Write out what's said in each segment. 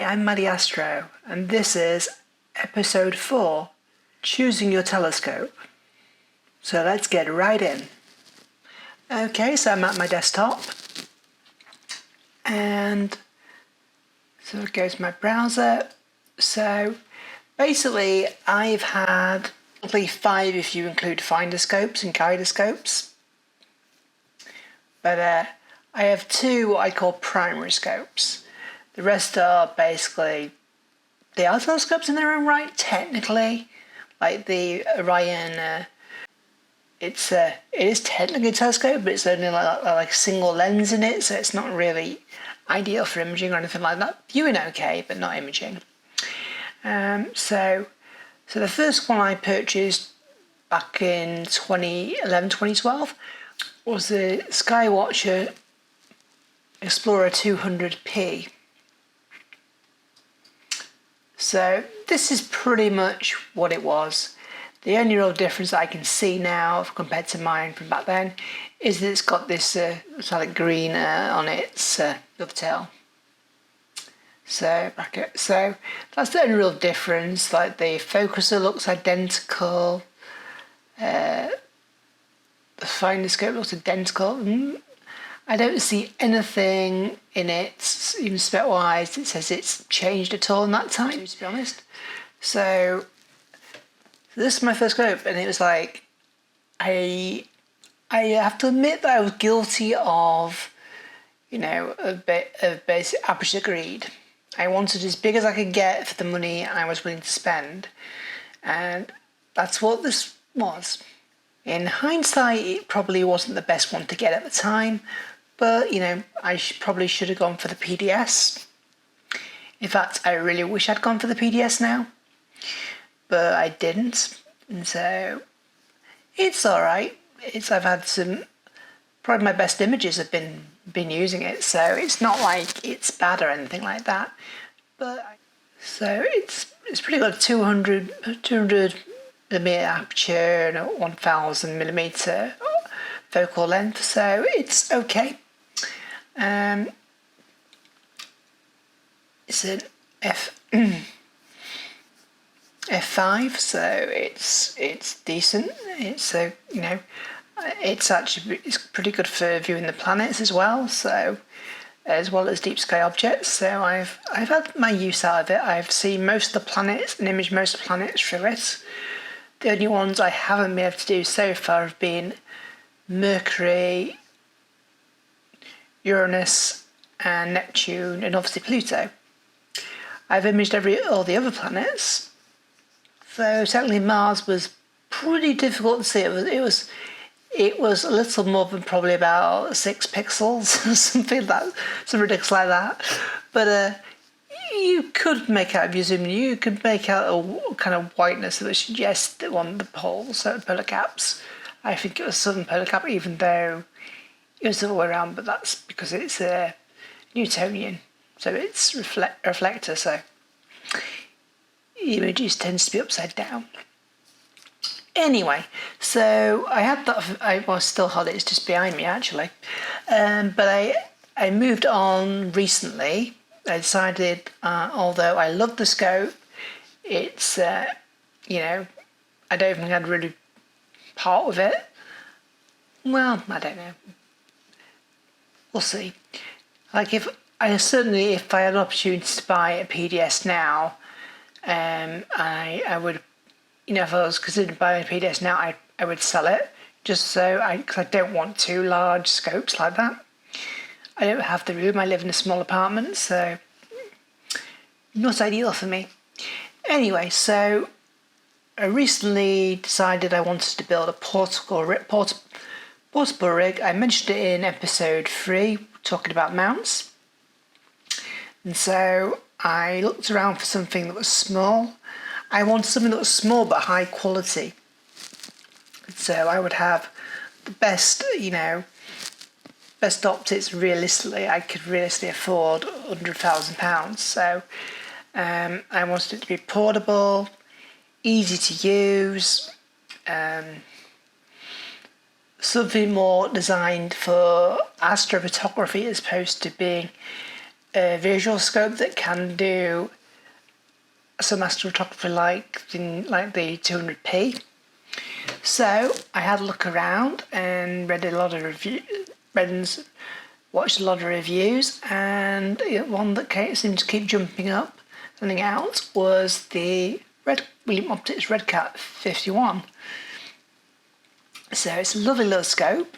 I'm Maddie Astro, and this is episode 4, Choosing Your Telescope. So let's get right in. Okay, so I'm at my desktop, and so it goes to my browser. So basically, I've had probably 5 if you include finder scopes and gyroscopes. But I have 2 what I call primary scopes. The rest are basically, they are telescopes in their own right, technically. Like the Orion, it is technically a telescope, but it's only like a single lens in it, so it's not really ideal for imaging or anything like that. Viewing okay, but not imaging. So the first one I purchased back in 2011, 2012 was the Skywatcher Explorer 200p. So this is pretty much what it was. The only real difference that I can see now compared to mine from back then is that it's got this solid green on its dovetail. So that's the only real difference. Like the focuser looks identical, the finder scope looks identical. I don't see anything in it, even spec-wise, that says it's changed at all in that time, to be honest. So this is my first scope, and it was like, I have to admit that I was guilty of, a bit of basic aperture greed. I wanted as big as I could get for the money I was willing to spend, and that's what this was. In hindsight, it probably wasn't the best one to get at the time, but I probably should have gone for the PDS. In fact, I really wish I'd gone for the PDS now, but I didn't, and so it's all right. I've had some, probably my best images have been using it, so it's not like it's bad or anything like that. But so it's pretty good. 200 millimeter aperture and a 1000 millimeter focal length, so it's okay. It's an f5, so it's decent. It's it's pretty good for viewing the planets as well. So as well as deep sky objects. So I've had my use out of it. I've seen most of the planets and imaged most of the planets through it. The only ones I haven't been able to do so far have been Mercury, Uranus, and Neptune, and obviously Pluto. I've imaged all the other planets. So certainly Mars was pretty difficult to see. It was a little more than probably about 6 pixels, something ridiculous like that. But you could make out, if you zoom in, you could make out a kind of whiteness that would suggest that one of the poles, so polar caps. I think it was southern polar cap, even though it was the other way around, but that's because it's Newtonian, so it's reflector, so images tends to be upside down. Anyway, so I had that. I still had it. It's just behind me actually, but I moved on recently. I decided, although I love the scope, it's I don't think I'd really part with it. Well, I don't know. We'll see. Like if I had an opportunity to buy a PDS now, I would, if I was considering buying a PDS now, I would sell it just because I don't want 2 large scopes like that. I don't have the room. I live in a small apartment, so not ideal for me. Anyway, so I recently decided I wanted to build a portable rig. I mentioned it in episode 3, talking about mounts. And so I looked around for something that was small. I wanted something that was small but high quality. So I would have the best optics realistically. I could realistically afford £100,000. So I wanted it to be portable, easy to use, something more designed for astrophotography as opposed to being a visual scope that can do some astrophotography like the 200p. So I had a look around and read a lot of watched a lot of reviews, and one that seemed to keep jumping up, something out, was the William Optics Redcat 51. So it's a lovely little scope.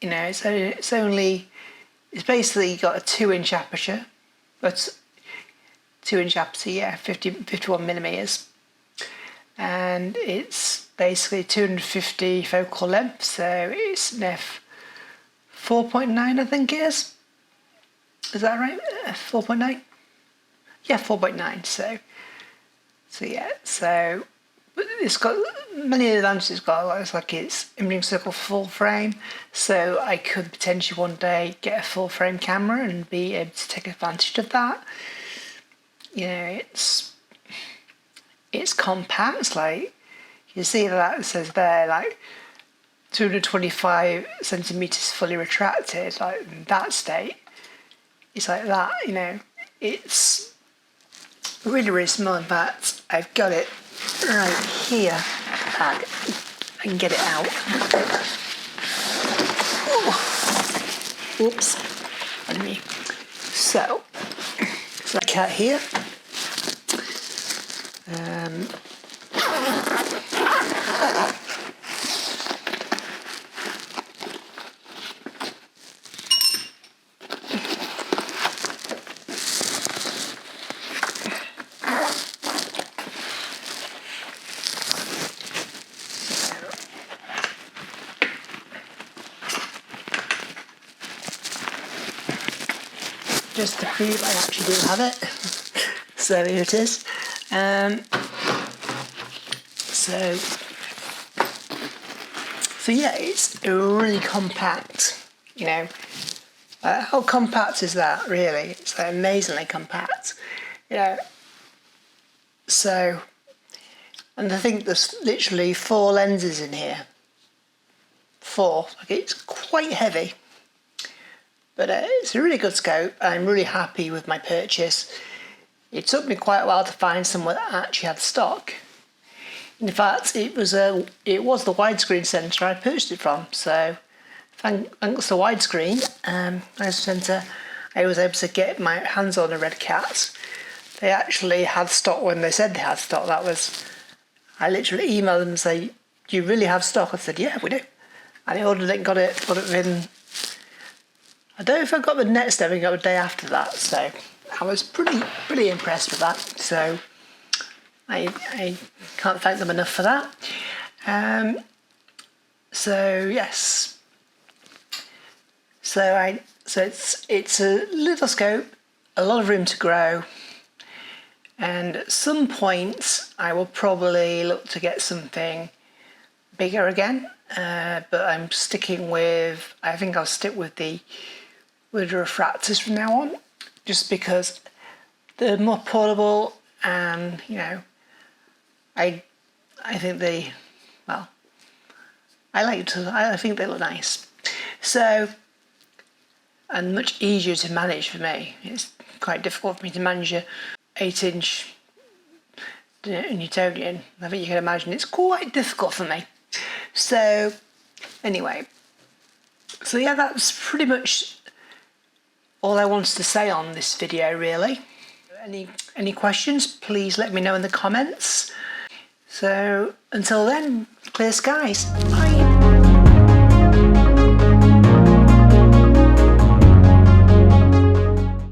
It's basically got a 2-inch aperture, but 2-inch aperture, yeah, 51 millimeters, and it's basically 250 focal length. So it's an f4.9, I think it is. Is that right? 4.9? Yeah, 4.9. So yeah. So it's got many advantages. It's got it's imaging circle full frame, so I could potentially one day get a full frame camera and be able to take advantage of that. It's compact. Like you see that it says there, like 225 centimeters fully retracted. Like in that state, it's like that. It's really, really small. In fact, I've got it right here. I can get it out. Ooh. Oops. Pardon me. So I cut here. Just to prove I actually do have it. So here it is. So yeah, it's really compact. How compact is that? Really, it's like amazingly compact. So, and I think there's literally 4 lenses in here. 4. Like, it's quite heavy. But it's a really good scope. I'm really happy with my purchase. It took me quite a while to find somewhere that actually had stock. In fact, it was the widescreen centre I purchased it from. So thanks to widescreen centre, I was able to get my hands on a Redcat. They actually had stock when they said they had stock. I literally emailed them and say, "Do you really have stock?" I said, "Yeah, we do." And I ordered it and got it within. I don't know if I got the next day, I got the day after that, so I was pretty impressed with that. So I can't thank them enough for that. So yes, so it's a little scope, a lot of room to grow, and at some point I will probably look to get something bigger again. But I'm sticking with. I think I'll stick with the refractors from now on, just because they're more portable, and I think I think they look nice. So, and much easier to manage for me. It's quite difficult for me to manage a 8-inch Newtonian. I think you can imagine it's quite difficult for me. So anyway, so yeah, that's pretty much all I wanted to say on this video, really. Any questions, please let me know in the comments. So until then, clear skies. Bye.